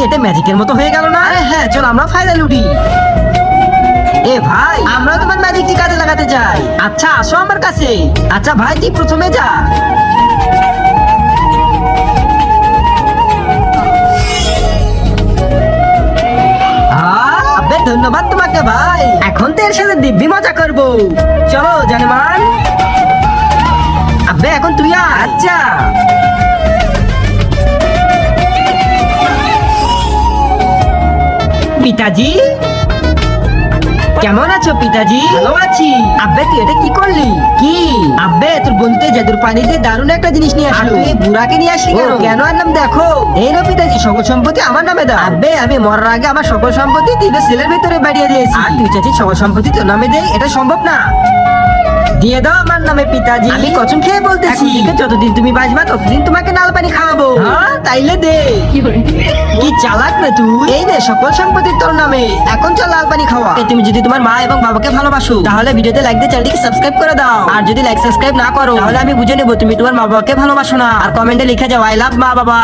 এটা ম্যাজিকের মতো হয়ে গেল না? হ্যাঁ চল আমরা ফাইনাল উঠি। এ ভাই আমরা তোমার ম্যাজিকটি কাজে লাগাতে চাই। আচ্ছা আসো আমার কাছে। আচ্ছা ভাই তুই প্রথমে যা। আবে ধন্যবাদ তোমাকে ভাই। এখন তো এর সাথে দিব্যি মজা করবো। চলো জানেমান। আবে এখন তুই আয়। আচ্ছা পিতাজি কেমন আছো পিতাজি? ভালো আছি। আব্বে তুই এটা কি করলি? কি আব্বে তোর বন্ধুতে জাদুর পানিতে দারুণ একটা জিনিস নিয়ে আসলো। তুই বুড়াকে নিয়ে আসলি কেন? কেন আনলাম দেখো। এই নো পিতাজি সকল সম্পত্তি আমার নামে দাও। আব্বে আমি মরার আগে আমার সকল সম্পত্তি তিনটা সেলের ভিতরে বাড়িয়ে দিয়েছি। আর তুই চাচ্ছিস সকল সম্পত্তি তোর নামে দে? এটা সম্ভব না। দিয়ে দাও আমার নামে পিতাজি। আমি কসম খেয়ে বলতেছি যতদিন তুমি বাঁচবা ততদিন তোমাকে নাল পানি খাওয়াবো। হ্যাঁ তাইলে দে। কি চালাক রে তুই। এই নে সকল সম্পত্তি তোর নামে। এখন চল লাল পানি খাওয়া। তুমি যদি তোমার মা এবং বাবাকে ভালোবাসো তাহলে ভিডিওতে লাইক দিয়ে চ্যানেলটিকে সাবস্ক্রাইব করে দাও। আর যদি লাইক সাবস্ক্রাইব না করো তাহলে আমি বুঝে নেবো তুমি তোমার মা বাবাকে ভালোবাসো না। আর কমেন্টে লিখে যাও আই লাভ মা বাবা।